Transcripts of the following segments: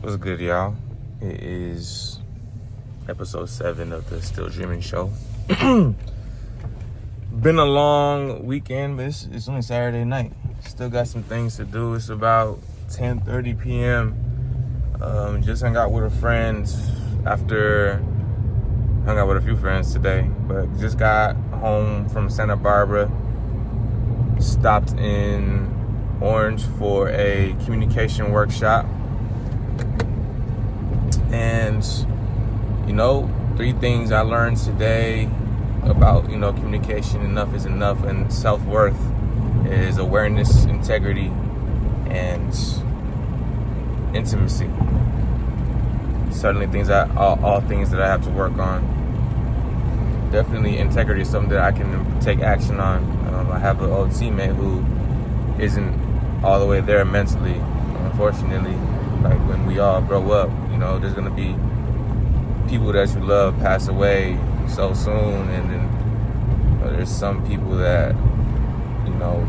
What's good, y'all? It is episode 7 of the Still Dreaming show. Been a long weekend, but it's only Saturday night. Still got some things to do. It's about 10:30 p.m. Just hung out with a friend hung out with a few friends today, but just got home from Santa Barbara. Stopped in Orange for a communication workshop. And, 3 things I learned today about, communication. Enough is enough, and self-worth is awareness, integrity, and intimacy. Certainly all things that I have to work on. Definitely integrity is something that I can take action on. I have an old teammate who isn't all the way there mentally, unfortunately. Like when we all grow up, there's gonna be people that you love pass away so soon, and then there's some people that,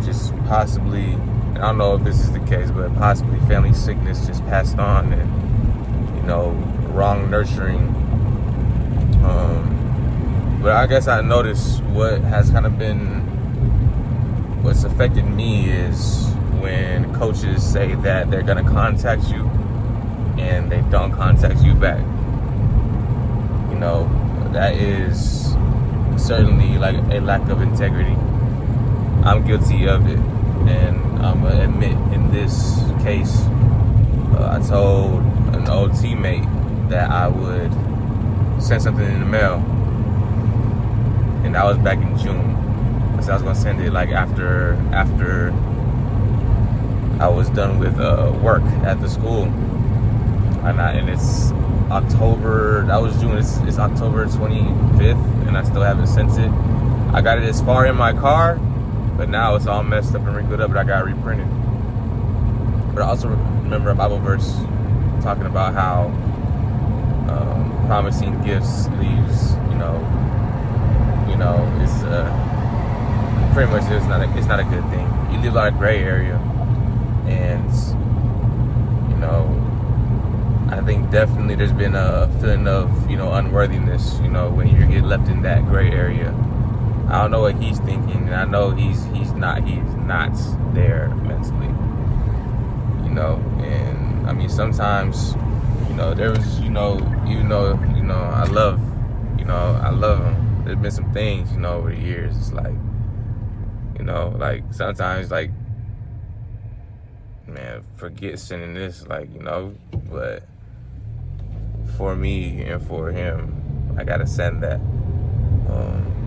just possibly, and I don't know if this is the case, but possibly family sickness just passed on, and wrong nurturing. But I guess I noticed what's affected me is when coaches say that they're gonna contact you and they don't contact you back. That is certainly like a lack of integrity. I'm guilty of it, and I'm gonna admit in this case, I told an old teammate that I would send something in the mail, and that was back in June. So I was gonna send it like after I was done with work at the school, and it's October. That was June. It's October 25th, and I still haven't sent it. I got it as far in my car, but now it's all messed up and wrinkled up, but I got it reprinted. But I also remember a Bible verse talking about how promising gifts leaves, it's pretty much it's not a good thing. You leave a lot of gray area, and I think definitely there's been a feeling of unworthiness, when you get left in that gray area. I don't know what he's thinking, and I know he's not there mentally, and I mean sometimes there was I love him. There's been some things over the years. It's like like sometimes like, man, forget sending this, but for me and for him, I gotta send that.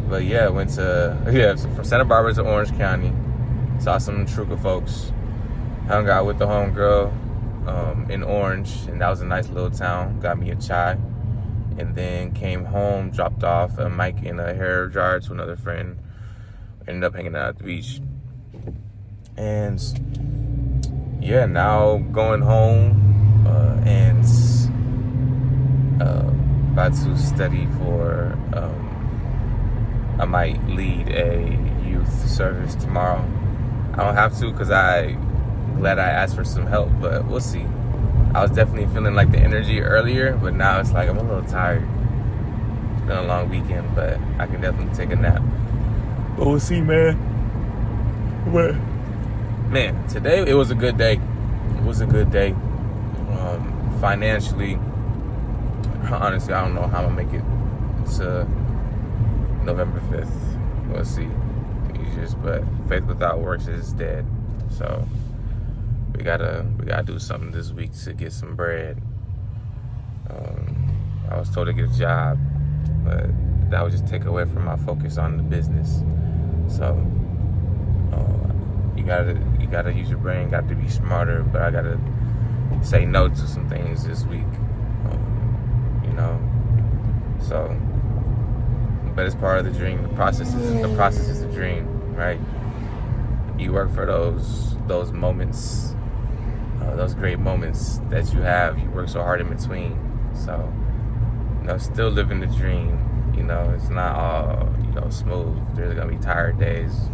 But yeah, from Santa Barbara to Orange County, saw some Truca folks, hung out with the homegirl in Orange, and that was a nice little town. Got me a chai, and then came home, dropped off a mic and a hair dryer to another friend. Ended up hanging out at the beach, and yeah, now going home and about to study for. I might lead a youth service tomorrow. I don't have to because I'm glad I asked for some help, but we'll see. I was definitely feeling like the energy earlier, but now it's like I'm a little tired. It's been a long weekend, but I can definitely take a nap. But we'll see, man. Man, today it was a good day. It was a good day. Financially, honestly, I don't know how I'm gonna make it to November 5th. We'll see. But faith without works is dead. So we gotta do something this week to get some bread. I was told to get a job, but that would just take away from my focus on the business. So you gotta use your brain, got to be smarter, but I gotta say no to some things this week. So, but it's part of the dream. The process is the dream, right? You work for those moments, those great moments that you have. You work so hard in between. So, still living the dream. It's not all smooth. There's gonna be tired days.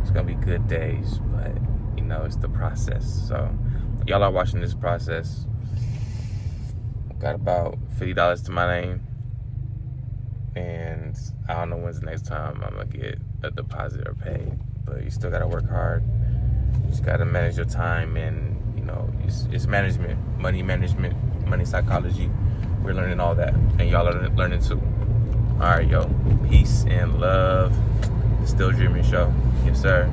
It's gonna be good days, but it's the process. So y'all are watching this process. Got about $50 to my name. And I don't know when's the next time I'm gonna get a deposit or pay. But you still gotta work hard. You just gotta manage your time, and it's management, money psychology. We're learning all that, and y'all are learning too. All right, yo. Peace and love. It's Still Dreaming Show. Yes, sir.